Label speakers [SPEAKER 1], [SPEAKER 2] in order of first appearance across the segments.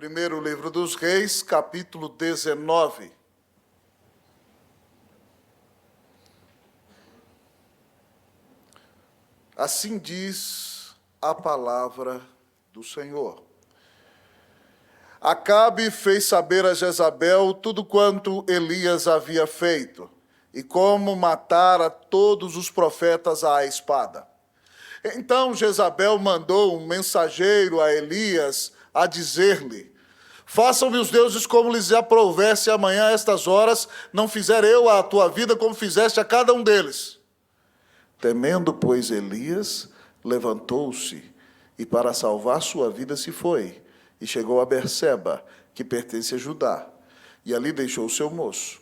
[SPEAKER 1] Primeiro livro dos Reis, capítulo 19. Assim diz a palavra do Senhor. Acabe fez saber a Jezabel tudo quanto Elias havia feito, e como matara todos os profetas à espada. Então Jezabel mandou um mensageiro a Elias a dizer-lhe: façam-me os deuses como lhes aprouver, se amanhã a estas horas não fizer eu a tua vida como fizeste a cada um deles. Temendo, pois, Elias, levantou-se e para salvar sua vida se foi, e chegou a Berseba, que pertence a Judá, e ali deixou o seu moço.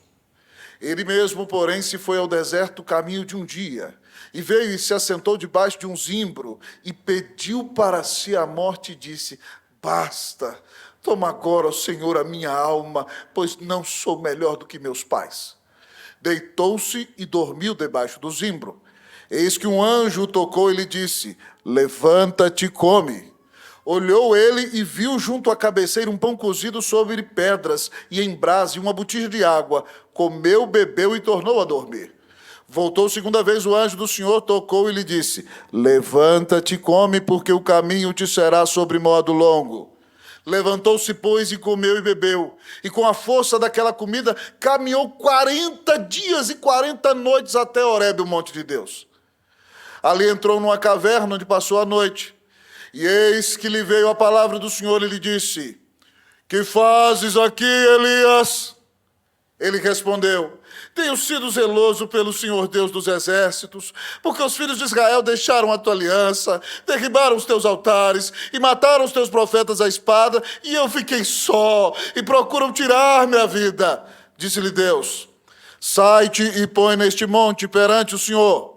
[SPEAKER 1] Ele mesmo, porém, se foi ao deserto caminho de um dia, e veio e se assentou debaixo de um zimbro, e pediu para si a morte, e disse: basta, toma agora, ó Senhor, a minha alma, pois não sou melhor do que meus pais. Deitou-se e dormiu debaixo do zimbro. Eis que um anjo o tocou e lhe disse: levanta-te e come. Olhou ele e viu junto à cabeceira um pão cozido sobre pedras e em brasa e uma botija de água. Comeu, bebeu e tornou a dormir. Voltou segunda vez o anjo do Senhor, tocou e lhe disse: levanta-te e come, porque o caminho te será sobre modo longo. Levantou-se, pois, e comeu e bebeu, e com a força daquela comida caminhou 40 dias e 40 noites até Horebe, o monte de Deus. Ali entrou numa caverna onde passou a noite. E eis que lhe veio a palavra do Senhor e lhe disse: que fazes aqui, Elias? Ele respondeu: tenho sido zeloso pelo Senhor Deus dos exércitos, porque os filhos de Israel deixaram a tua aliança, derribaram os teus altares e mataram os teus profetas à espada, e eu fiquei só, e procuram tirar-me a vida. Disse-lhe Deus: sai-te e põe neste monte perante o Senhor.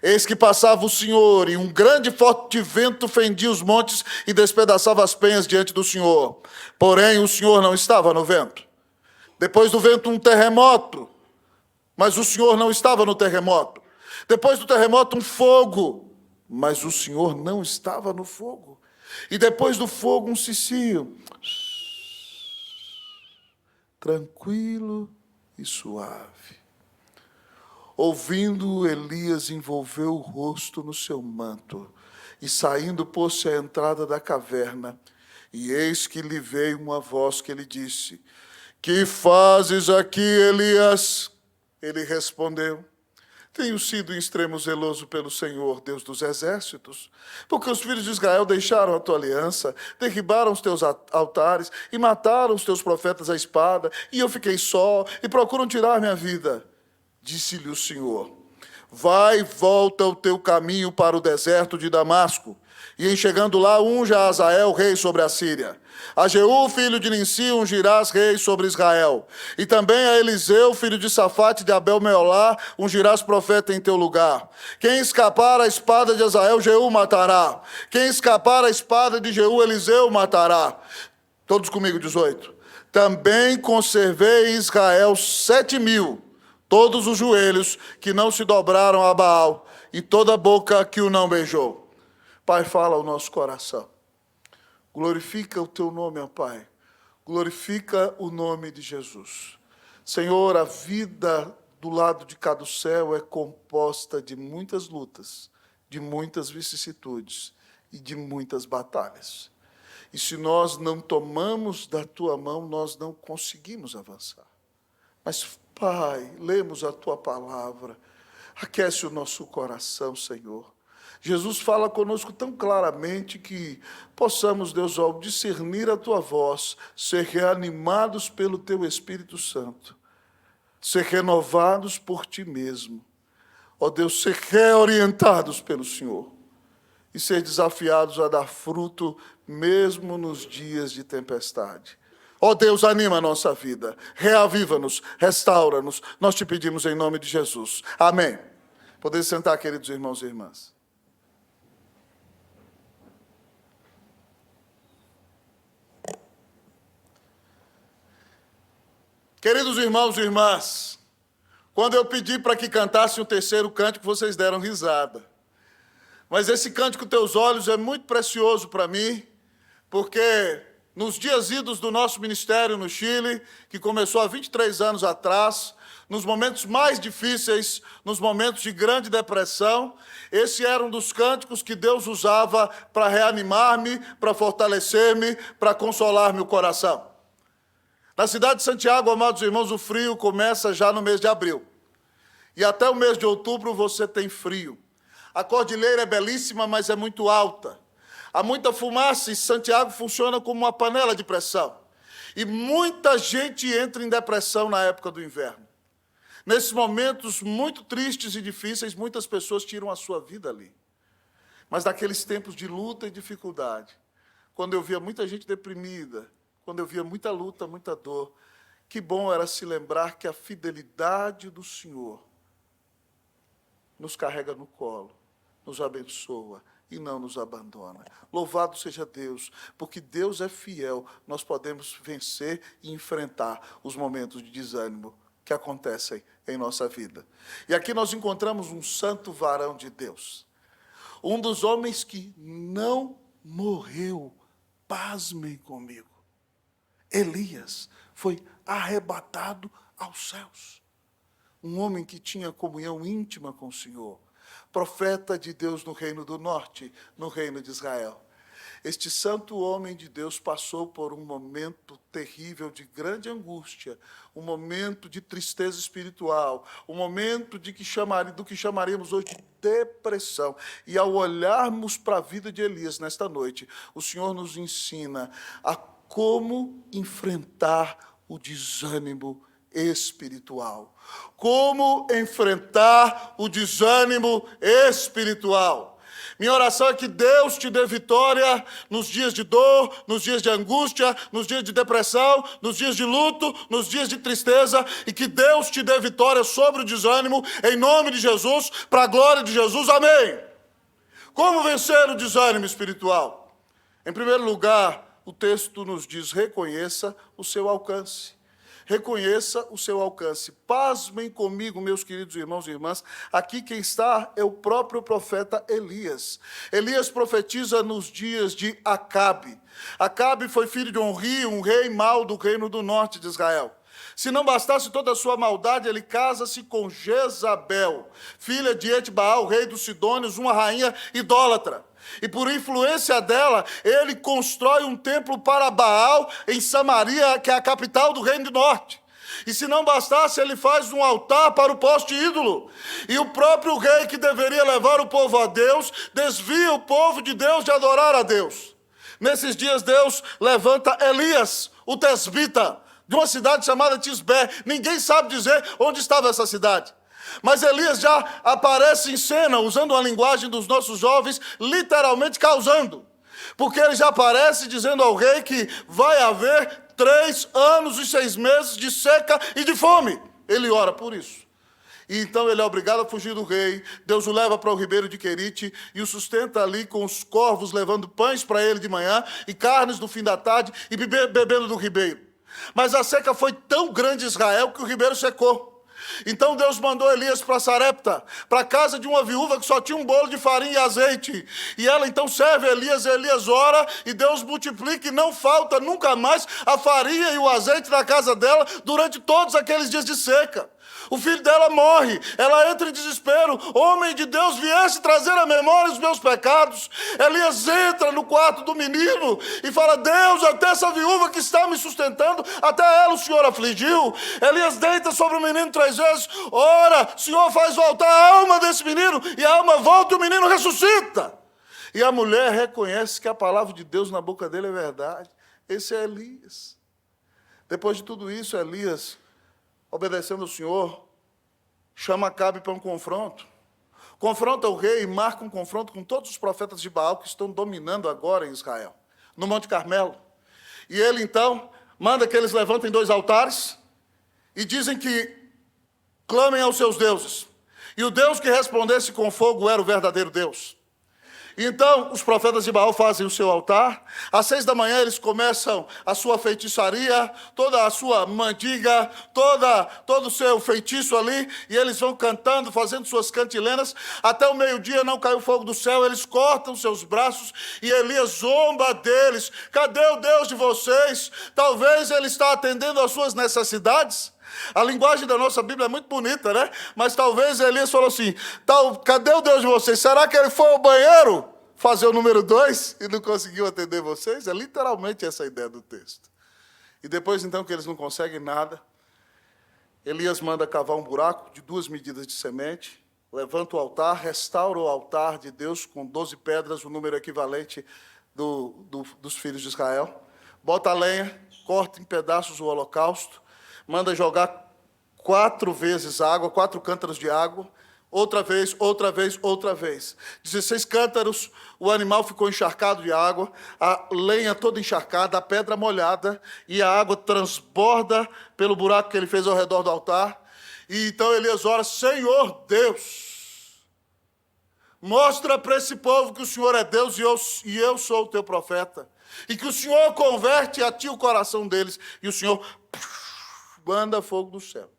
[SPEAKER 1] Eis que passava o Senhor, e um grande e forte vento fendia os montes e despedaçava as penhas diante do Senhor. Porém, o Senhor não estava no vento. Depois do vento, um terremoto, mas o Senhor não estava no terremoto. Depois do terremoto, um fogo, mas o Senhor não estava no fogo. E depois do fogo, um cicio, tranquilo e suave. Ouvindo, Elias envolveu o rosto no seu manto, e saindo pôs-se à entrada da caverna, e eis que lhe veio uma voz que lhe disse: que fazes aqui, Elias? Ele respondeu: tenho sido em extremo zeloso pelo Senhor, Deus dos exércitos, porque os filhos de Israel deixaram a tua aliança, derribaram os teus altares e mataram os teus profetas à espada, e eu fiquei só, e procuram tirar minha vida. Disse-lhe o Senhor: vai, volta o teu caminho para o deserto de Damasco, e em chegando lá, unja a Azael, rei sobre a Síria. A Jeú, filho de Ninsi, ungirás rei sobre Israel. E também a Eliseu, filho de Safate, de Abel-Meolá, ungirás profeta em teu lugar. Quem escapar a espada de Azael, Jeú matará. Quem escapar a espada de Jeú, Eliseu matará. Todos comigo, 18. Também conservei em Israel 7.000, todos os joelhos que não se dobraram a Baal, e toda a boca que o não beijou. Pai, fala ao nosso coração. Glorifica o teu nome, ó Pai. Glorifica o nome de Jesus. Senhor, a vida do lado de cá do céu é composta de muitas lutas, de muitas vicissitudes e de muitas batalhas. E se nós não tomamos da tua mão, nós não conseguimos avançar. Mas, Pai, lemos a tua palavra, aquece o nosso coração, Senhor. Jesus fala conosco tão claramente que possamos, Deus, ao discernir a tua voz, ser reanimados pelo teu Espírito Santo, ser renovados por ti mesmo. Ó Deus, ser reorientados pelo Senhor e ser desafiados a dar fruto mesmo nos dias de tempestade. Ó Deus, anima a nossa vida, reaviva-nos, restaura-nos. Nós te pedimos em nome de Jesus. Amém. Podem sentar, queridos irmãos e irmãs. Queridos irmãos e irmãs, quando eu pedi para que cantassem o terceiro cântico, vocês deram risada. Mas esse cântico Teus Olhos é muito precioso para mim, porque nos dias idos do nosso ministério no Chile, que começou há 23 anos atrás, nos momentos mais difíceis, nos momentos de grande depressão, esse era um dos cânticos que Deus usava para reanimar-me, para fortalecer-me, para consolar-me o coração. Na cidade de Santiago, amados irmãos, o frio começa já no mês de abril. E até o mês de outubro você tem frio. A cordilheira é belíssima, mas é muito alta. Há muita fumaça e Santiago funciona como uma panela de pressão. E muita gente entra em depressão na época do inverno. Nesses momentos muito tristes e difíceis, muitas pessoas tiram a sua vida ali. Mas naqueles tempos de luta e dificuldade, quando eu via muita gente deprimida, quando eu via muita luta, muita dor, que bom era se lembrar que a fidelidade do Senhor nos carrega no colo, nos abençoa e não nos abandona. Louvado seja Deus, porque Deus é fiel, nós podemos vencer e enfrentar os momentos de desânimo que acontecem em nossa vida. E aqui nós encontramos um santo varão de Deus, um dos homens que não morreu, pasmem comigo. Elias foi arrebatado aos céus. Um homem que tinha comunhão íntima com o Senhor, profeta de Deus no reino do norte, no reino de Israel. Este santo homem de Deus passou por um momento terrível de grande angústia, um momento de tristeza espiritual, um momento do que chamaríamos hoje de depressão. E ao olharmos para a vida de Elias nesta noite, o Senhor nos ensina a como enfrentar o desânimo espiritual. Como enfrentar o desânimo espiritual. Minha oração é que Deus te dê vitória nos dias de dor, nos dias de angústia, nos dias de depressão, nos dias de luto, nos dias de tristeza, e que Deus te dê vitória sobre o desânimo, em nome de Jesus, para a glória de Jesus, amém. Como vencer o desânimo espiritual? Em primeiro lugar, o texto nos diz: reconheça o seu alcance. Reconheça o seu alcance. Pasmem comigo, meus queridos irmãos e irmãs. Aqui quem está é o próprio profeta Elias. Elias profetiza nos dias de Acabe. Acabe foi filho de Omri, um rei mau do reino do norte de Israel. Se não bastasse toda a sua maldade, ele casa-se com Jezabel, filha de Etbaal, rei dos Sidônios, uma rainha idólatra. E por influência dela, ele constrói um templo para Baal em Samaria, que é a capital do reino do norte. E se não bastasse, ele faz um altar para o poste ídolo. E o próprio rei que deveria levar o povo a Deus, desvia o povo de Deus de adorar a Deus. Nesses dias, Deus levanta Elias, o tesbita, de uma cidade chamada Tisbé. Ninguém sabe dizer onde estava essa cidade. Mas Elias já aparece em cena, usando a linguagem dos nossos jovens, literalmente causando. Porque ele já aparece dizendo ao rei que vai haver 3 anos e 6 meses de seca e de fome. Ele ora por isso. E então ele é obrigado a fugir do rei. Deus o leva para o ribeiro de Querite e o sustenta ali com os corvos, levando pães para ele de manhã e carnes no fim da tarde e bebendo do ribeiro. Mas a seca foi tão grande em Israel que o ribeiro secou. Então Deus mandou Elias para Sarepta, para a casa de uma viúva que só tinha um bolo de farinha e azeite. E ela então serve Elias, Elias ora, e Deus multiplica e não falta nunca mais a farinha e o azeite na casa dela durante todos aqueles dias de seca. O filho dela morre, ela entra em desespero. Homem de Deus, viesse trazer à memória os meus pecados. Elias entra no quarto do menino e fala: Deus, até essa viúva que está me sustentando, até ela o Senhor afligiu. Elias deita sobre o menino 3 vezes, ora, Senhor, faz voltar a alma desse menino, e a alma volta e o menino ressuscita. E a mulher reconhece que a palavra de Deus na boca dele é verdade. Esse é Elias. Depois de tudo isso, Elias, obedecendo ao Senhor, chama Acabe para um confronto. Confronta o rei e marca um confronto com todos os profetas de Baal que estão dominando agora em Israel, no Monte Carmelo. E ele, então, manda que eles levantem 2 altares e dizem que clamem aos seus deuses. E o Deus que respondesse com fogo era o verdadeiro Deus. Então, os profetas de Baal fazem o seu altar. Às 6 da manhã, eles começam a sua feitiçaria, toda a sua mandiga, todo o seu feitiço ali, e eles vão cantando, fazendo suas cantilenas. Até o meio-dia não caiu fogo do céu, eles cortam seus braços, e Elias zomba deles. Cadê o Deus de vocês? Talvez ele está atendendo às suas necessidades. A linguagem da nossa Bíblia é muito bonita, né? Mas talvez Elias falou assim, cadê o Deus de vocês? Será que ele foi ao banheiro fazer o número 2 e não conseguiu atender vocês? É literalmente essa a ideia do texto. E depois, então, que eles não conseguem nada, Elias manda cavar um buraco de 2 medidas de semente, levanta o altar, restaura o altar de Deus com 12 pedras, o número equivalente dos filhos de Israel, bota a lenha, corta em pedaços o holocausto, manda jogar 4 vezes água, 4 cântaros de água, outra vez, outra vez, outra vez. 16 cântaros, o animal ficou encharcado de água, a lenha toda encharcada, a pedra molhada, e a água transborda pelo buraco que ele fez ao redor do altar. E então Elias ora, Senhor Deus, mostra para esse povo que o Senhor é Deus e eu sou o teu profeta, e que o Senhor converte a ti o coração deles, e o Senhor manda fogo do céu,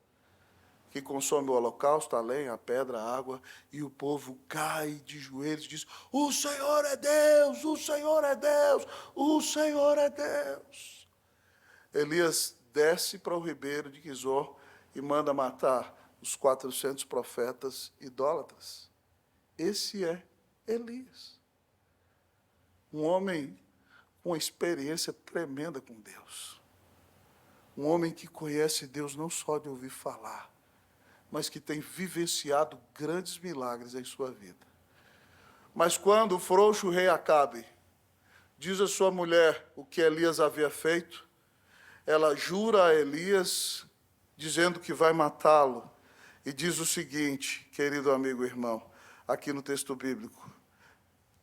[SPEAKER 1] que consome o holocausto, a lenha, a pedra, a água, e o povo cai de joelhos e diz, o Senhor é Deus, o Senhor é Deus, o Senhor é Deus. Elias desce para o ribeiro de Quizor e manda matar os 400 profetas idólatras. Esse é Elias, um homem com uma experiência tremenda com Deus. Um homem que conhece Deus não só de ouvir falar, mas que tem vivenciado grandes milagres em sua vida. Mas quando o frouxo rei Acabe diz à sua mulher o que Elias havia feito, ela jura a Elias, dizendo que vai matá-lo, e diz o seguinte, querido amigo e irmão, aqui no texto bíblico,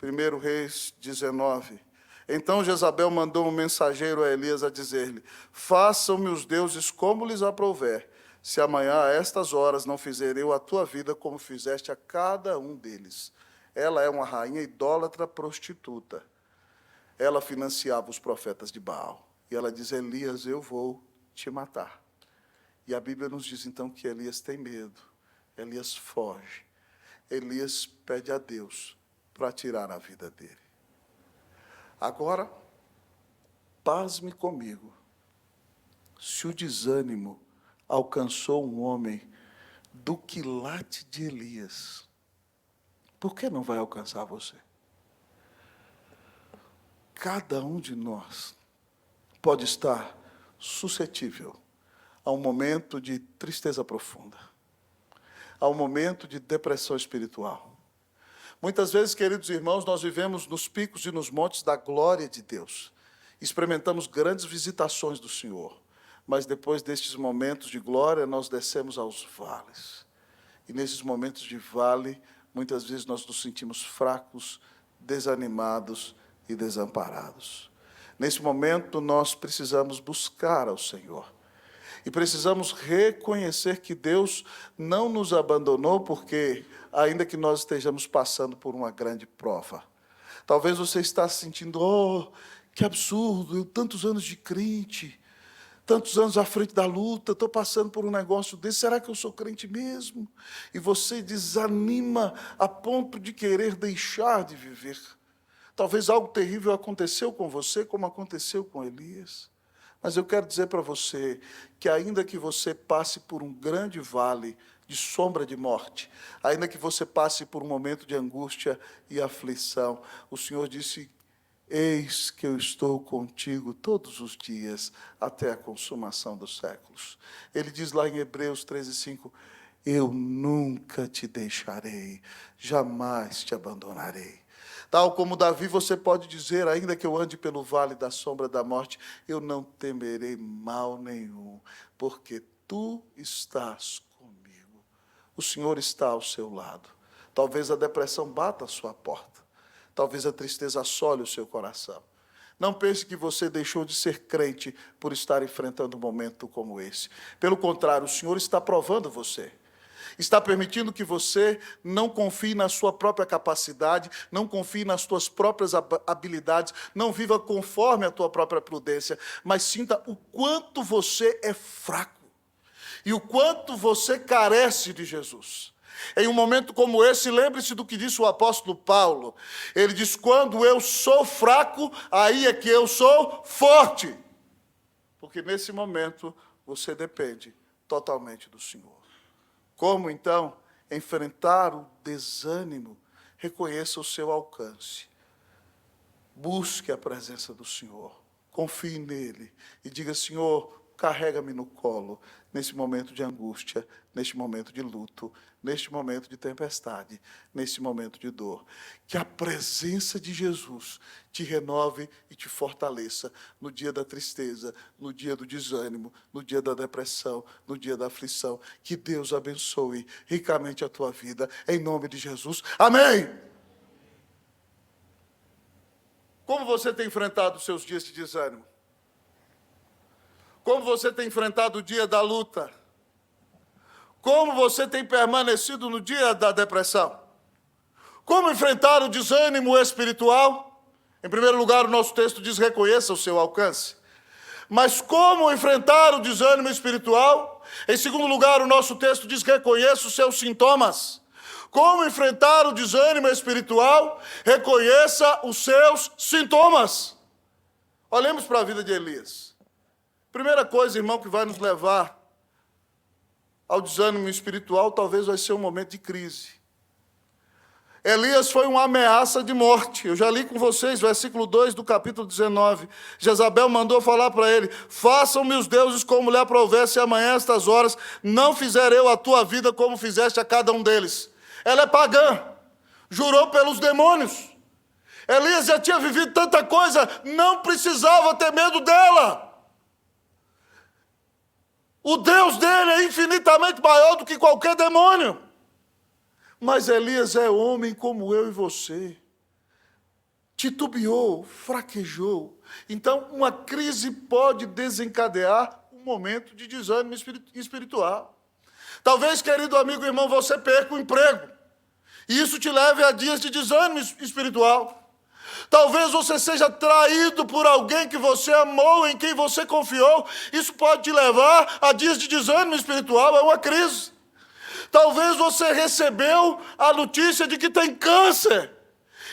[SPEAKER 1] 1 Reis 19, então Jezabel mandou um mensageiro a Elias a dizer-lhe, façam-me os deuses como lhes aprouver, se amanhã a estas horas não fizer eu a tua vida como fizeste a cada um deles. Ela é uma rainha idólatra prostituta. Ela financiava os profetas de Baal. E ela diz, Elias, eu vou te matar. E a Bíblia nos diz então que Elias tem medo. Elias foge. Elias pede a Deus para tirar a vida dele. Agora, pasme comigo, se o desânimo alcançou um homem do quilate de Elias, por que não vai alcançar você? Cada um de nós pode estar suscetível a um momento de tristeza profunda, a um momento de depressão espiritual. Muitas vezes, queridos irmãos, nós vivemos nos picos e nos montes da glória de Deus. Experimentamos grandes visitações do Senhor. Mas depois destes momentos de glória, nós descemos aos vales. E nesses momentos de vale, muitas vezes nós nos sentimos fracos, desanimados e desamparados. Nesse momento, nós precisamos buscar ao Senhor. E precisamos reconhecer que Deus não nos abandonou porque, ainda que nós estejamos passando por uma grande prova. Talvez você está se sentindo, que absurdo, eu tantos anos de crente, tantos anos à frente da luta, estou passando por um negócio desse, será que eu sou crente mesmo? E você desanima a ponto de querer deixar de viver. Talvez algo terrível aconteceu com você, como aconteceu com Elias. Mas eu quero dizer para você que ainda que você passe por um grande vale de sombra de morte, ainda que você passe por um momento de angústia e aflição, o Senhor disse, eis que eu estou contigo todos os dias, até a consumação dos séculos. Ele diz lá em Hebreus 13:5, eu nunca te deixarei, jamais te abandonarei. Tal como Davi, você pode dizer, ainda que eu ande pelo vale da sombra da morte, eu não temerei mal nenhum, porque tu estás comigo. O Senhor está ao seu lado. Talvez a depressão bata a sua porta. Talvez a tristeza assole o seu coração. Não pense que você deixou de ser crente por estar enfrentando um momento como esse. Pelo contrário, o Senhor está provando você. está permitindo que você não confie na sua própria capacidade, não confie nas suas próprias habilidades, não viva conforme a tua própria prudência, mas sinta o quanto você é fraco e o quanto você carece de Jesus. Em um momento como esse, lembre-se do que disse o apóstolo Paulo. Ele diz, quando eu sou fraco, aí é que eu sou forte. Porque nesse momento, você depende totalmente do Senhor. Como, então, enfrentar o desânimo? Reconheça o seu alcance. Busque a presença do Senhor. Confie nele e diga, Senhor, carrega-me no colo nesse momento de angústia, neste momento de luto, neste momento de tempestade, neste momento de dor. Que a presença de Jesus te renove e te fortaleça no dia da tristeza, no dia do desânimo, no dia da depressão, no dia da aflição. Que Deus abençoe ricamente a tua vida, em nome de Jesus. Amém! Como você tem enfrentado os seus dias de desânimo? Como você tem enfrentado o dia da luta? Como você tem permanecido no dia da depressão? Como enfrentar o desânimo espiritual? Em primeiro lugar, o nosso texto diz, reconheça o seu alcance. Mas como enfrentar o desânimo espiritual? Em segundo lugar, o nosso texto diz, reconheça os seus sintomas. Como enfrentar o desânimo espiritual? Reconheça os seus sintomas. Olhemos para a vida de Elias. Primeira coisa, irmão, que vai nos levar ao desânimo espiritual, talvez vai ser um momento de crise. Elias foi uma ameaça de morte. Eu já li com vocês, versículo 2 do capítulo 19. Jezabel mandou falar para ele, façam-me os deuses como lhe aprovesse, amanhã, estas horas, não fizer eu a tua vida como fizeste a cada um deles. Ela é pagã, jurou pelos demônios. Elias já tinha vivido tanta coisa, não precisava ter medo dela. O Deus dele é infinitamente maior do que qualquer demônio. Mas Elias é homem como eu e você. Titubeou, fraquejou. Então, uma crise pode desencadear um momento de desânimo espiritual. Talvez, querido amigo e irmão, você perca o emprego. E isso te leve a dias de desânimo espiritual. Talvez você seja traído por alguém que você amou, em quem você confiou. Isso pode te levar a dias de desânimo espiritual, é uma crise. Talvez você recebeu a notícia de que tem câncer.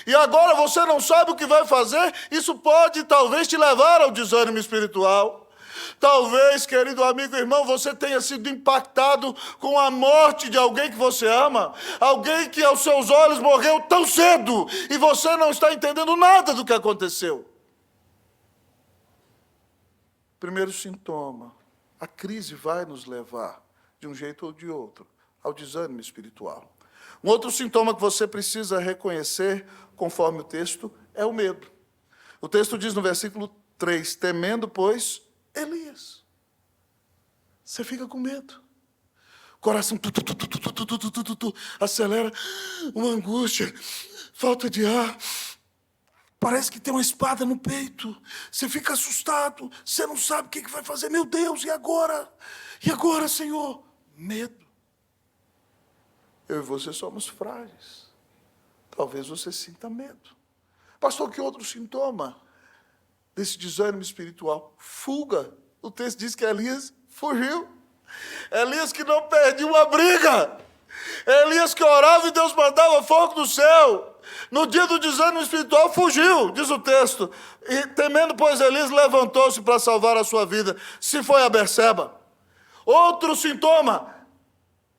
[SPEAKER 1] E agora você não sabe o que vai fazer. Isso pode, talvez, te levar ao desânimo espiritual. Talvez, querido amigo e irmão, você tenha sido impactado com a morte de alguém que você ama. Alguém que aos seus olhos morreu tão cedo e você não está entendendo nada do que aconteceu. Primeiro sintoma, a crise vai nos levar, de um jeito ou de outro, ao desânimo espiritual. Um outro sintoma que você precisa reconhecer, conforme o texto, é o medo. O texto diz no versículo 3, temendo, pois, Elias. Você fica com medo. Coração acelera, uma angústia, falta de ar. Parece que tem uma espada no peito. Você fica assustado, você não sabe o que vai fazer. Meu Deus, e agora? E agora, Senhor? Medo. Eu e você somos frágeis. Talvez você sinta medo. Pastor, que outro sintoma desse desânimo espiritual? Fuga. O texto diz que Elias fugiu. Elias que não perdia uma briga. Elias que orava e Deus mandava fogo do céu. No dia do desânimo espiritual fugiu, diz o texto. E temendo, pois, Elias levantou-se para salvar a sua vida. Se foi a Berseba. Outro sintoma,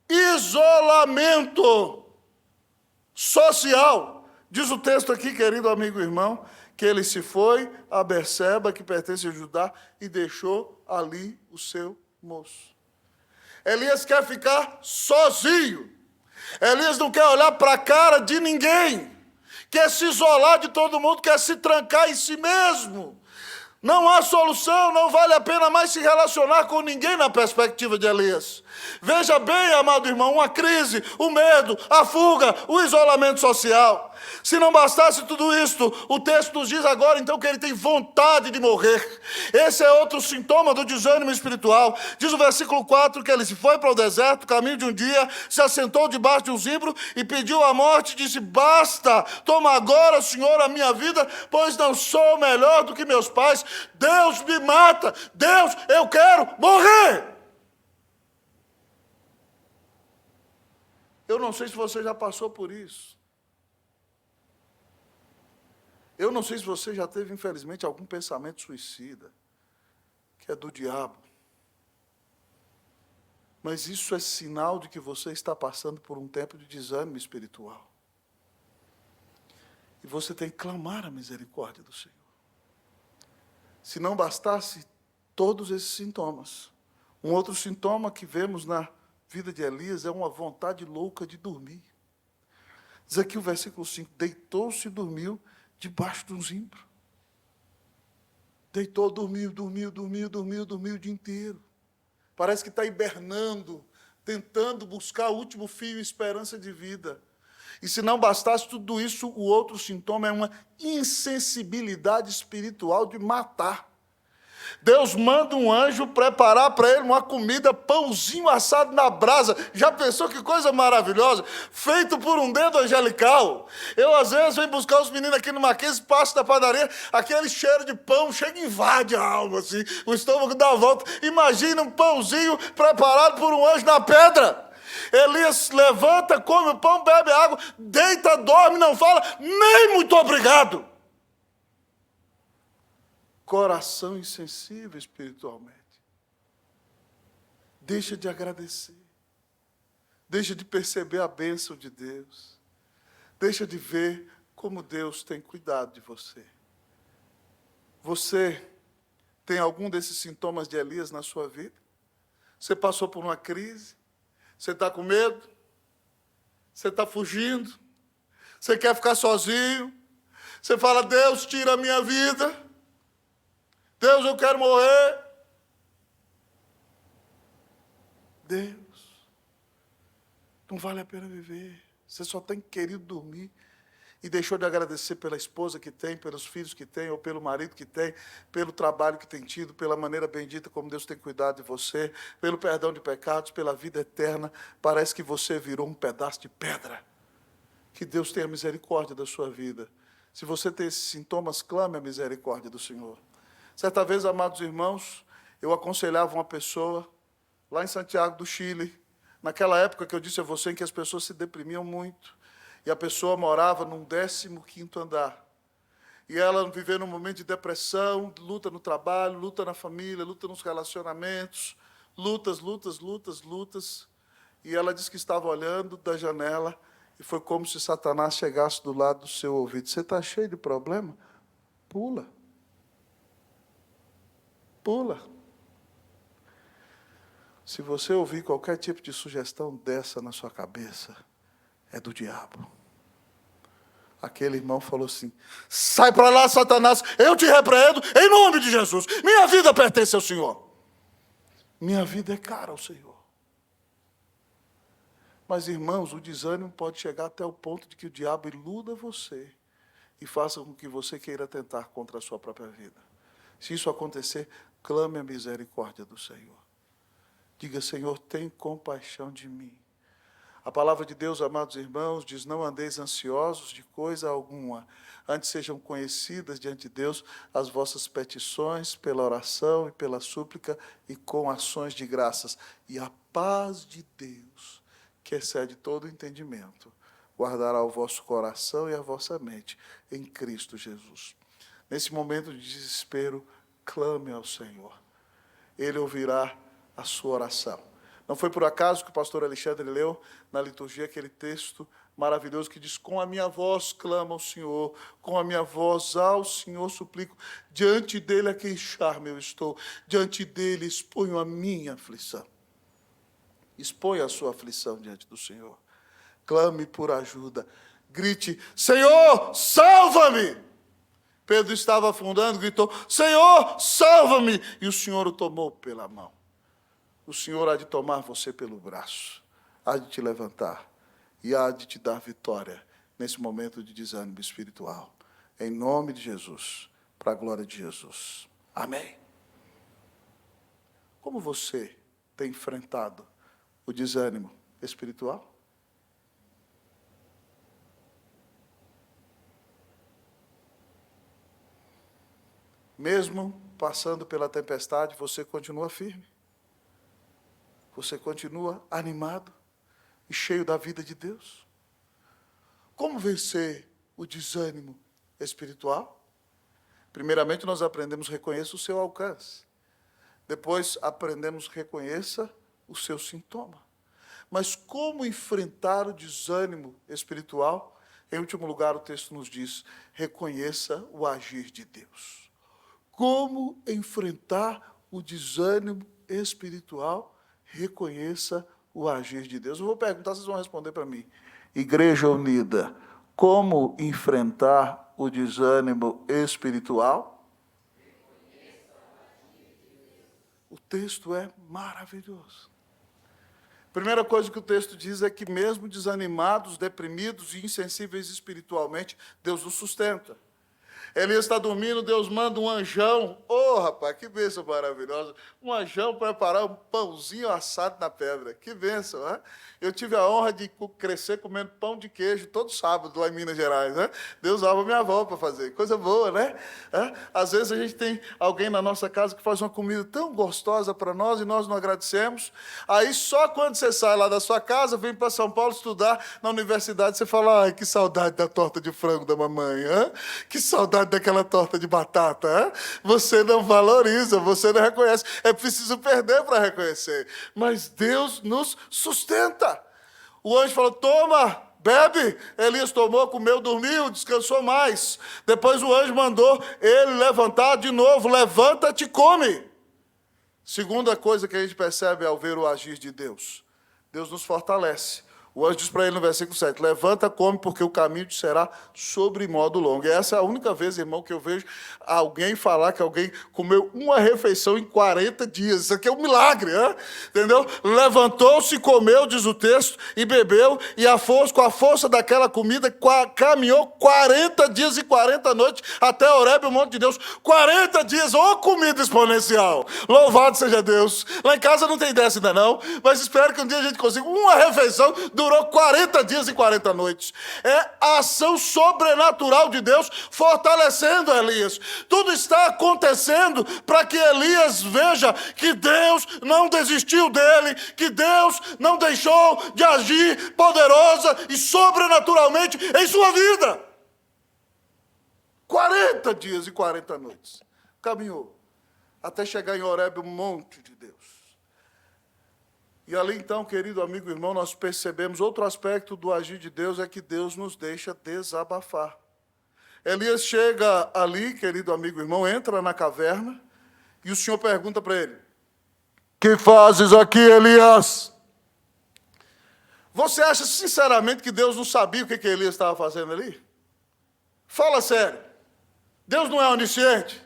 [SPEAKER 1] isolamento social. Diz o texto aqui, querido amigo e irmão, que ele se foi a Berseba, que pertence a Judá, e deixou ali o seu moço. Elias quer ficar sozinho. Elias não quer olhar para a cara de ninguém. Quer se isolar de todo mundo, quer se trancar em si mesmo. Não há solução, não vale a pena mais se relacionar com ninguém na perspectiva de Elias. Veja bem, amado irmão, uma crise, o medo, a fuga, o isolamento social. Se não bastasse tudo isto, o texto nos diz agora então que ele tem vontade de morrer. Esse é outro sintoma do desânimo espiritual. Diz o versículo 4 que ele se foi para o deserto, caminho de um dia, se assentou debaixo de um zimbro e pediu a morte, disse: basta, toma agora, Senhor, a minha vida, pois não sou melhor do que meus pais. Deus me mata, Deus, eu quero morrer. Eu não sei se você já passou por isso. Eu não sei se você já teve, infelizmente, algum pensamento suicida, que é do diabo. Mas isso é sinal de que você está passando por um tempo de desânimo espiritual. E você tem que clamar a misericórdia do Senhor. Se não bastasse todos esses sintomas, um outro sintoma que vemos na vida de Elias é uma vontade louca de dormir. Diz aqui o versículo 5, deitou-se e dormiu debaixo de um zimbro. Deitou, dormiu o dia inteiro. Parece que está hibernando, tentando buscar o último fio e esperança de vida. E se não bastasse tudo isso, o outro sintoma é uma insensibilidade espiritual de matar. Deus manda um anjo preparar para ele uma comida, pãozinho assado na brasa. Já pensou que coisa maravilhosa? Feito por um dedo angelical. Eu, às vezes, venho buscar os meninos aqui no Marquês, passo da padaria, aquele cheiro de pão chega e invade a alma, assim, o estômago dá a volta. Imagina um pãozinho preparado por um anjo na pedra. Elias levanta, come o pão, bebe água, deita, dorme, não fala, nem muito obrigado. Coração insensível espiritualmente. Deixa de agradecer. Deixa de perceber a bênção de Deus. Deixa de ver como Deus tem cuidado de você. Você tem algum desses sintomas de Elias na sua vida? Você passou por uma crise? Você está com medo? Você está fugindo? Você quer ficar sozinho? Você fala: Deus, tira a minha vida. Deus, eu quero morrer. Deus, não vale a pena viver. Você só tem querido dormir e deixou de agradecer pela esposa que tem, pelos filhos que tem, ou pelo marido que tem, pelo trabalho que tem tido, pela maneira bendita como Deus tem cuidado de você, pelo perdão de pecados, pela vida eterna. Parece que você virou um pedaço de pedra. Que Deus tenha misericórdia da sua vida. Se você tem esses sintomas, clame a misericórdia do Senhor. Certa vez, amados irmãos, eu aconselhava uma pessoa lá em Santiago do Chile, naquela época que eu disse a você em que as pessoas se deprimiam muito, e a pessoa morava num 15º andar. E ela vivia num momento de depressão, luta no trabalho, luta na família, luta nos relacionamentos, lutas. E ela disse que estava olhando da janela e foi como se Satanás chegasse do lado do seu ouvido. Você está cheio de problema? Pula. Se você ouvir qualquer tipo de sugestão dessa na sua cabeça, é do diabo. Aquele irmão falou assim: sai para lá, Satanás, eu te repreendo em nome de Jesus. Minha vida pertence ao Senhor. Minha vida é cara ao Senhor. Mas, irmãos, o desânimo pode chegar até o ponto de que o diabo iluda você e faça com que você queira tentar contra a sua própria vida. Se isso acontecer, clame a misericórdia do Senhor. Diga: Senhor, tem compaixão de mim. A palavra de Deus, amados irmãos, diz: não andeis ansiosos de coisa alguma, antes sejam conhecidas diante de Deus as vossas petições pela oração e pela súplica e com ações de graças. E a paz de Deus, que excede todo entendimento, guardará o vosso coração e a vossa mente em Cristo Jesus. Nesse momento de desespero, clame ao Senhor. Ele ouvirá a sua oração. Não foi por acaso que o pastor Alexandre leu na liturgia aquele texto maravilhoso que diz: com a minha voz clamo ao Senhor, com a minha voz ao Senhor suplico, diante dele a queixar-me eu estou, diante dele exponho a minha aflição. Exponha a sua aflição diante do Senhor. Clame por ajuda. Grite: Senhor, salva-me! Pedro estava afundando, gritou: Senhor, salva-me! E o Senhor o tomou pela mão. O Senhor há de tomar você pelo braço, há de te levantar e há de te dar vitória nesse momento de desânimo espiritual. Em nome de Jesus, para a glória de Jesus. Amém. Como você tem enfrentado o desânimo espiritual? Mesmo passando pela tempestade, você continua firme. Você continua animado e cheio da vida de Deus. Como vencer o desânimo espiritual? Primeiramente, nós aprendemos reconheça o seu alcance. Depois, aprendemos reconheça o seu sintoma. Mas como enfrentar o desânimo espiritual? Em último lugar, o texto nos diz, reconheça o agir de Deus. Como enfrentar o desânimo espiritual? Reconheça o agir de Deus. Eu vou perguntar, vocês vão responder para mim. Igreja Unida, como enfrentar o desânimo espiritual? O texto é maravilhoso. Primeira coisa que o texto diz é que mesmo desanimados, deprimidos e insensíveis espiritualmente, Deus nos sustenta. Elias está dormindo, Deus manda um anjão. Rapaz, que bênção maravilhosa. Um anjão preparar um pãozinho assado na pedra. Que bênção, né? Eu tive a honra de crescer comendo pão de queijo todo sábado lá em Minas Gerais, né? Deus usava minha avó para fazer. Coisa boa, né? Às vezes a gente tem alguém na nossa casa que faz uma comida tão gostosa para nós e nós não agradecemos. Aí só quando você sai lá da sua casa, vem para São Paulo estudar na universidade, você fala, ai, que saudade da torta de frango da mamãe, que saudade daquela torta de batata. Você não valoriza, você não reconhece. É preciso perder para reconhecer. Mas Deus nos sustenta. O anjo falou, toma, bebe. Elias tomou, comeu, dormiu, descansou mais. Depois o anjo mandou ele levantar de novo. Levanta-te e come. Segunda coisa que a gente percebe ao ver o agir de Deus. Deus nos fortalece. O anjo diz para ele no versículo 7, levanta, come, porque o caminho te será sobre modo longo. E essa é a única vez, irmão, que eu vejo alguém falar que alguém comeu uma refeição em 40 dias. Isso aqui é um milagre, entendeu? Levantou-se, comeu, diz o texto, e bebeu, e com a força daquela comida, caminhou 40 dias e 40 noites até Horebe, o monte de Deus. 40 dias, comida exponencial. Louvado seja Deus. Lá em casa não tem dessa ainda não, mas espero que um dia a gente consiga uma refeição durou 40 dias e 40 noites. É a ação sobrenatural de Deus fortalecendo Elias. Tudo está acontecendo para que Elias veja que Deus não desistiu dele, que Deus não deixou de agir poderosa e sobrenaturalmente em sua vida. 40 dias e 40 noites. Caminhou até chegar em Horebe, um monte de Deus. E ali então, querido amigo e irmão, nós percebemos outro aspecto do agir de Deus, é que Deus nos deixa desabafar. Elias chega ali, querido amigo e irmão, entra na caverna, e o Senhor pergunta para ele, que fazes aqui, Elias? Você acha sinceramente que Deus não sabia o que Elias estava fazendo ali? Fala sério. Deus não é onisciente?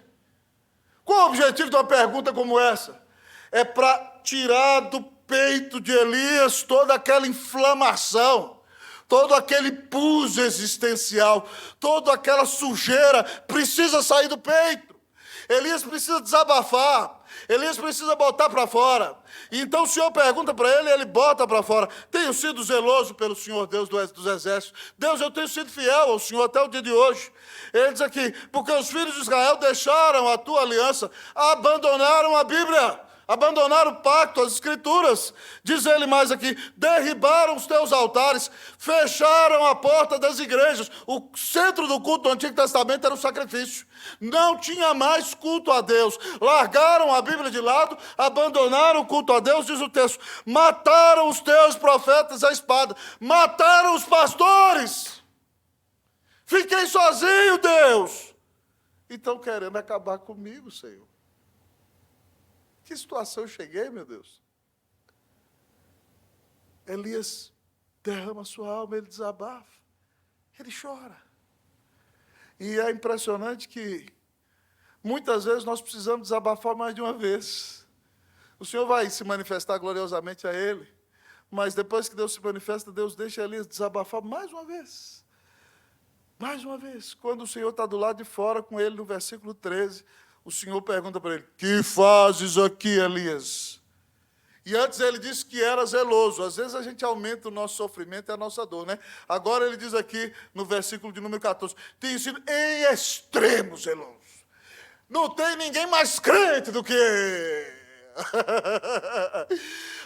[SPEAKER 1] Qual o objetivo de uma pergunta como essa? É para tirar do peito de Elias toda aquela inflamação, todo aquele pus existencial, toda aquela sujeira precisa sair do peito. Elias precisa desabafar, Elias precisa botar para fora. Então o Senhor pergunta para ele, ele bota para fora. Tenho sido zeloso pelo Senhor Deus dos exércitos. Deus, eu tenho sido fiel ao Senhor até o dia de hoje. Ele diz aqui, porque os filhos de Israel deixaram a tua aliança, abandonaram a Bíblia, abandonaram o pacto, as escrituras. Diz ele mais aqui, derribaram os teus altares, fecharam a porta das igrejas. O centro do culto do Antigo Testamento era o sacrifício. Não tinha mais culto a Deus. Largaram a Bíblia de lado, abandonaram o culto a Deus, diz o texto. Mataram os teus profetas à espada, mataram os pastores. Fiquei sozinho, Deus. Então querendo acabar comigo, Senhor. Que situação eu cheguei, meu Deus? Elias derrama sua alma, ele desabafa, ele chora. E é impressionante que muitas vezes nós precisamos desabafar mais de uma vez. O Senhor vai se manifestar gloriosamente a ele, mas depois que Deus se manifesta, Deus deixa Elias desabafar mais uma vez. Mais uma vez, quando o Senhor está do lado de fora com ele, no versículo 13, o Senhor pergunta para ele: que fazes aqui, Elias? E antes ele disse que era zeloso. Às vezes a gente aumenta o nosso sofrimento e a nossa dor, né? Agora ele diz aqui, no versículo de número 14, tem sido em extremo zeloso. Não tem ninguém mais crente do que ele.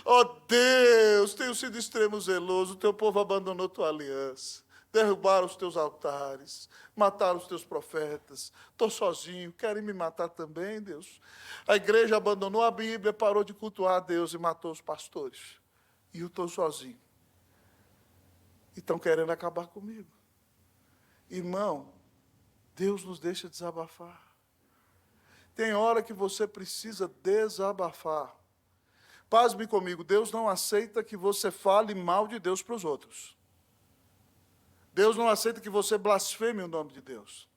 [SPEAKER 1] Oh Deus, tenho sido extremo zeloso, o teu povo abandonou tua aliança, derrubaram os teus altares, mataram os teus profetas, estou sozinho, querem me matar também, Deus. A igreja abandonou a Bíblia, parou de cultuar a Deus e matou os pastores. E eu estou sozinho. E estão querendo acabar comigo. Irmão, Deus nos deixa desabafar. Tem hora que você precisa desabafar. Pasme comigo, Deus não aceita que você fale mal de Deus para os outros. Deus não aceita que você blasfeme o nome de Deus.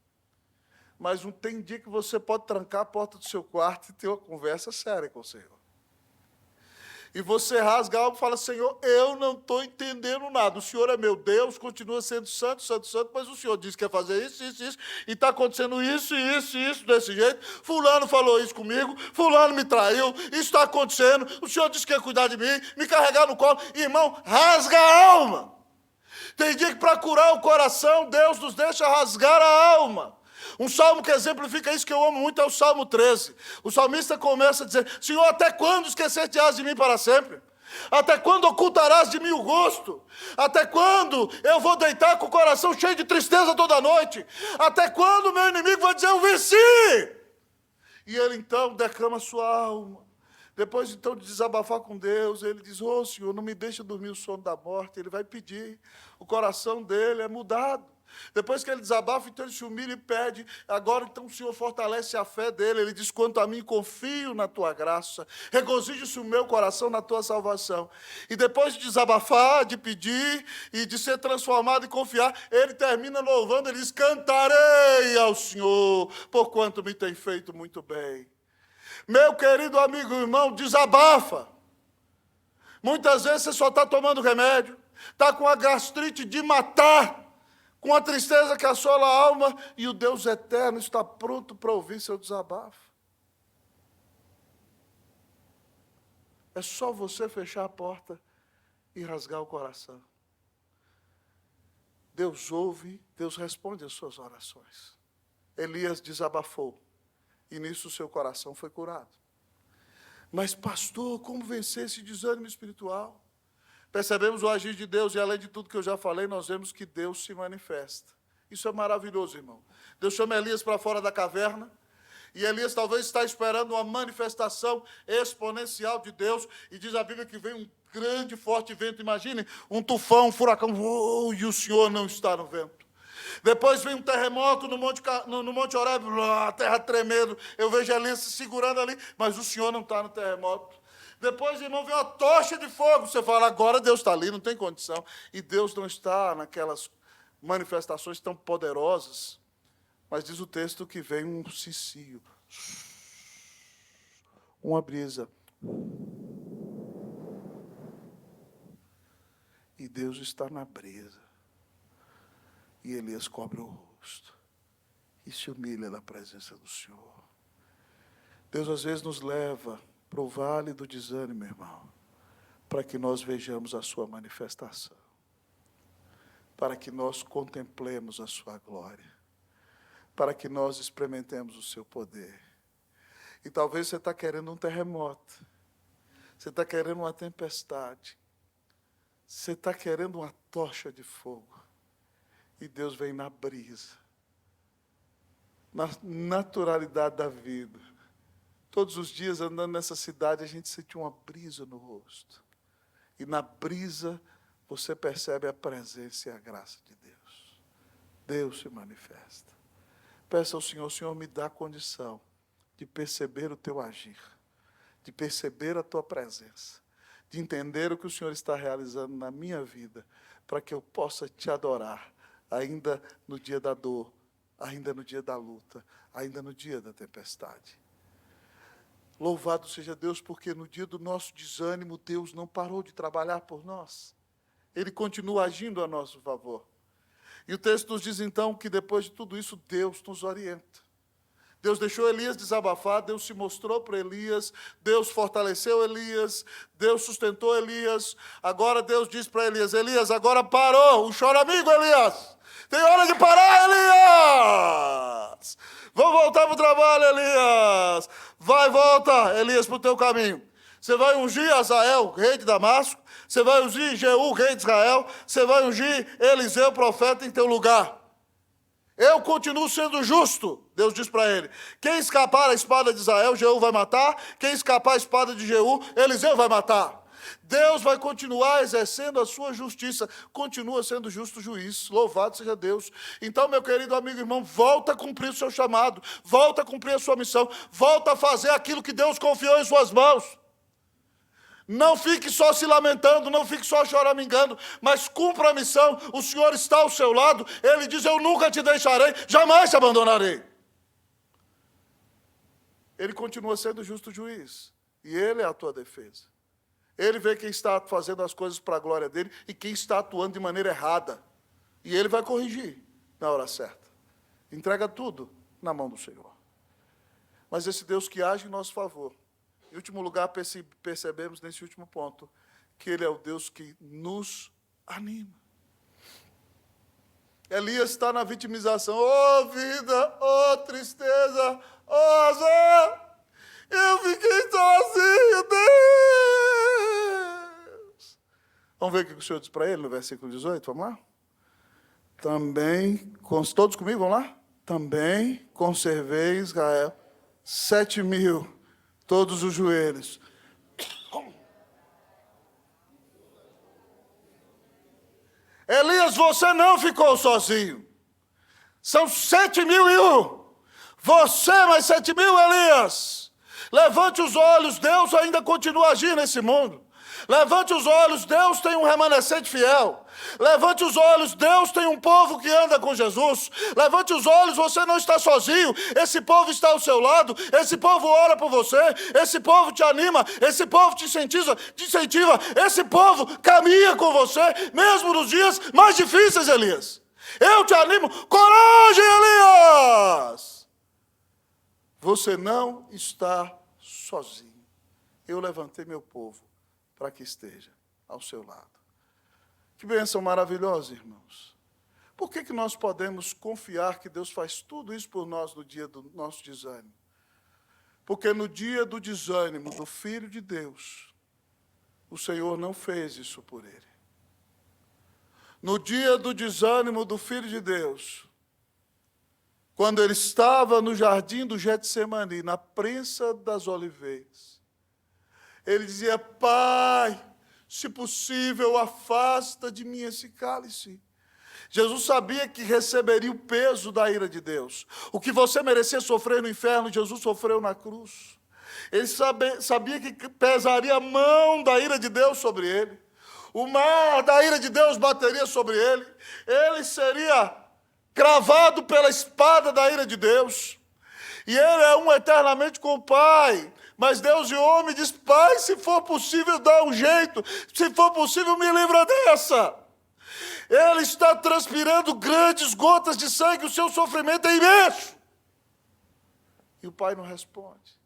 [SPEAKER 1] Mas não tem dia que você pode trancar a porta do seu quarto e ter uma conversa séria com o Senhor. E você rasga algo e fala: Senhor, eu não estou entendendo nada. O Senhor é meu Deus, continua sendo santo, santo, santo, mas o Senhor disse que ia fazer isso, isso, isso, e está acontecendo isso, isso, isso, desse jeito. Fulano falou isso comigo, fulano me traiu, isso está acontecendo, o Senhor disse que ia cuidar de mim, me carregar no colo. Irmão, rasga a alma. Tem dia que para curar o coração, Deus nos deixa rasgar a alma. Um salmo que exemplifica isso, que eu amo muito, é o Salmo 13. O salmista começa a dizer: Senhor, até quando esquecer-te-ás de mim para sempre? Até quando ocultarás de mim o gosto? Até quando eu vou deitar com o coração cheio de tristeza toda noite? Até quando o meu inimigo vai dizer: eu venci? E ele então derrama sua alma. Depois então de desabafar com Deus, ele diz: ô Senhor, não me deixa dormir o sono da morte. Ele vai pedir. O coração dele é mudado. Depois que ele desabafa, então ele se humilha e pede. Agora, então, o Senhor fortalece a fé dele. Ele diz: quanto a mim, confio na tua graça. Regozije-se o meu coração na tua salvação. E depois de desabafar, de pedir e de ser transformado e confiar, ele termina louvando. Ele diz: cantarei ao Senhor, porquanto me tem feito muito bem. Meu querido amigo e irmão, desabafa. Muitas vezes você só está tomando remédio, está com a gastrite de matar, com a tristeza que assola a alma, e o Deus eterno está pronto para ouvir seu desabafo. É só você fechar a porta e rasgar o coração. Deus ouve, Deus responde às suas orações. Elias desabafou, e nisso o seu coração foi curado. Mas, pastor, como vencer esse desânimo espiritual? Percebemos o agir de Deus e, além de tudo que eu já falei, nós vemos que Deus se manifesta. Isso é maravilhoso, irmão. Deus chama Elias para fora da caverna, e Elias talvez está esperando uma manifestação exponencial de Deus, e diz a Bíblia que vem um grande, forte vento. Imagine, um tufão, um furacão, e o Senhor não está no vento. Depois vem um terremoto no Monte Horebe, a terra tremendo. Eu vejo Elias se segurando ali, mas o Senhor não está no terremoto. Depois, irmão, vem uma tocha de fogo. Você fala: agora Deus está ali, não tem condição. E Deus não está naquelas manifestações tão poderosas. Mas diz o texto que vem um cicio, uma brisa. E Deus está na brisa. E Elias cobre o rosto e se humilha na presença do Senhor. Deus às vezes nos leva para o vale do desânimo, irmão, para que nós vejamos a sua manifestação, para que nós contemplemos a sua glória, para que nós experimentemos o seu poder. E talvez você está querendo um terremoto, você está querendo uma tempestade, você está querendo uma tocha de fogo, e Deus vem na brisa, na naturalidade da vida. Todos os dias, andando nessa cidade, a gente sente uma brisa no rosto. E na brisa, você percebe a presença e a graça de Deus. Deus se manifesta. Peça ao Senhor: Senhor, me dá condição de perceber o teu agir, de perceber a tua presença, de entender o que o Senhor está realizando na minha vida, para que eu possa te adorar, ainda no dia da dor, ainda no dia da luta, ainda no dia da tempestade. Louvado seja Deus, porque no dia do nosso desânimo, Deus não parou de trabalhar por nós. Ele continua agindo a nosso favor. E o texto nos diz, então, que depois de tudo isso, Deus nos orienta. Deus deixou Elias desabafar, Deus se mostrou para Elias, Deus fortaleceu Elias, Deus sustentou Elias. Agora Deus diz para Elias, Elias, agora parou o choramingo, Elias. Tem hora de parar, Elias. Vamos voltar para o trabalho, Elias. Vai, volta, Elias, para o teu caminho. Você vai ungir Azael, rei de Damasco. Você vai ungir Jeú, rei de Israel. Você vai ungir Eliseu, profeta, em teu lugar. Eu continuo sendo justo, Deus diz para ele. Quem escapar a espada de Israel, Jeú vai matar. Quem escapar a espada de Jeú, Eliseu vai matar. Deus vai continuar exercendo a sua justiça. Continua sendo justo juiz. Louvado seja Deus. Então, meu querido amigo e irmão, volta a cumprir o seu chamado. Volta a cumprir a sua missão. Volta a fazer aquilo que Deus confiou em suas mãos. Não fique só se lamentando, não fique só choramingando, mas cumpra a missão. O Senhor está ao seu lado. Ele diz, eu nunca te deixarei, jamais te abandonarei. Ele continua sendo justo juiz. E ele é a tua defesa. Ele vê quem está fazendo as coisas para a glória dele e quem está atuando de maneira errada. E ele vai corrigir na hora certa. Entrega tudo na mão do Senhor. Mas esse Deus que age em nosso favor. Em último lugar, percebemos nesse último ponto que Ele é o Deus que nos anima. Elias está na vitimização. Oh vida, oh tristeza, oh azar, eu fiquei sozinho, Deus. Vamos ver o que o Senhor diz para ele no versículo 18, vamos lá? Também, todos comigo, vamos lá? Também conservei Israel 7.000. Todos os joelhos. Elias, você não ficou sozinho. São 7.001. Você mais 7.000, Elias. Levante os olhos, Deus ainda continua a agir nesse mundo. Levante os olhos, Deus tem um remanescente fiel. Levante os olhos, Deus tem um povo que anda com Jesus. Levante os olhos, você não está sozinho. Esse povo está ao seu lado. Esse povo ora por você. Esse povo te anima. Esse povo te incentiva. Esse povo caminha com você, mesmo nos dias mais difíceis, Elias. Eu te animo. Coragem, Elias! Você não está sozinho. Eu levantei meu povo para que esteja ao seu lado. Que bênção maravilhosa, irmãos. Por que nós podemos confiar que Deus faz tudo isso por nós no dia do nosso desânimo? Porque no dia do desânimo do Filho de Deus, o Senhor não fez isso por ele. No dia do desânimo do Filho de Deus, quando ele estava no jardim do Getsemani, na prensa das oliveiras, ele dizia, Pai, se possível, afasta de mim esse cálice. Jesus sabia que receberia o peso da ira de Deus. O que você merecia sofrer no inferno, Jesus sofreu na cruz. Ele sabia que pesaria a mão da ira de Deus sobre ele. O mar da ira de Deus bateria sobre ele. Ele seria cravado pela espada da ira de Deus. E ele é um eternamente com o Pai. Mas Deus e o homem diz, Pai, se for possível, dá um jeito. Se for possível, me livra dessa. Ele está transpirando grandes gotas de sangue, o seu sofrimento é imenso. E o Pai não responde.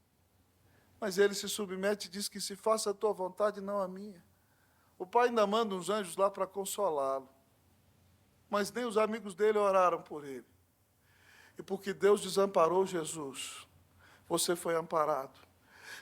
[SPEAKER 1] Mas ele se submete e diz que se faça a tua vontade, não a minha. O Pai ainda manda uns anjos lá para consolá-lo. Mas nem os amigos dele oraram por ele. E porque Deus desamparou Jesus, você foi amparado.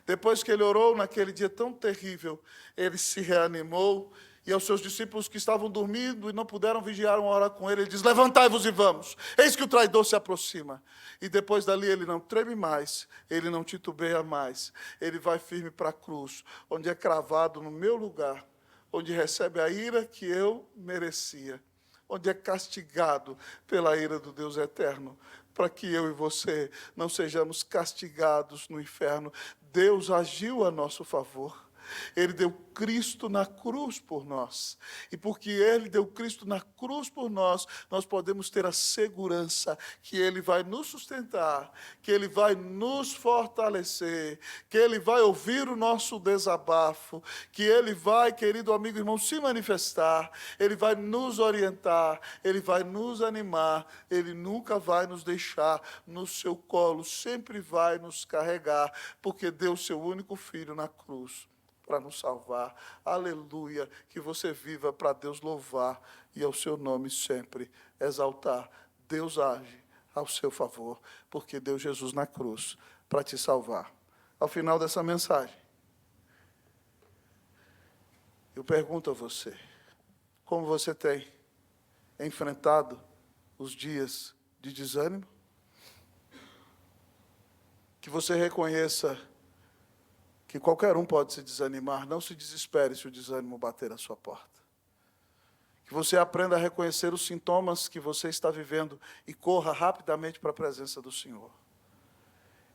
[SPEAKER 1] Depois que ele orou naquele dia tão terrível, ele se reanimou, e aos seus discípulos que estavam dormindo e não puderam vigiar uma hora com ele, ele diz, levantai-vos e vamos, eis que o traidor se aproxima. E depois dali ele não treme mais, ele não titubeia mais, ele vai firme para a cruz, onde é cravado no meu lugar, onde recebe a ira que eu merecia, onde é castigado pela ira do Deus eterno, para que eu e você não sejamos castigados no inferno. Deus agiu a nosso favor. Ele deu Cristo na cruz por nós. E porque Ele deu Cristo na cruz por nós, nós podemos ter a segurança que Ele vai nos sustentar, que Ele vai nos fortalecer, que Ele vai ouvir o nosso desabafo, que Ele vai, querido amigo e irmão, se manifestar, Ele vai nos orientar, Ele vai nos animar, Ele nunca vai nos deixar no seu colo, sempre vai nos carregar, porque deu seu único Filho na cruz para nos salvar. Aleluia, que você viva para Deus louvar e ao seu nome sempre exaltar. Deus age ao seu favor, porque deu Jesus na cruz para te salvar. Ao final dessa mensagem, eu pergunto a você, como você tem enfrentado os dias de desânimo? Que você reconheça que qualquer um pode se desanimar. Não se desespere se o desânimo bater à sua porta. Que você aprenda a reconhecer os sintomas que você está vivendo e corra rapidamente para a presença do Senhor.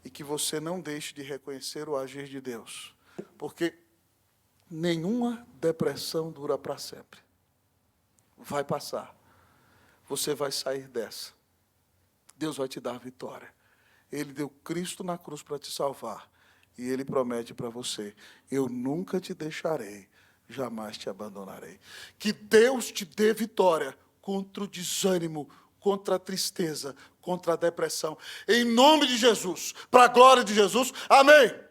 [SPEAKER 1] E que você não deixe de reconhecer o agir de Deus, porque nenhuma depressão dura para sempre. Vai passar. Você vai sair dessa. Deus vai te dar a vitória. Ele deu Cristo na cruz para te salvar. E Ele promete para você, eu nunca te deixarei, jamais te abandonarei. Que Deus te dê vitória contra o desânimo, contra a tristeza, contra a depressão. Em nome de Jesus, para a glória de Jesus, amém.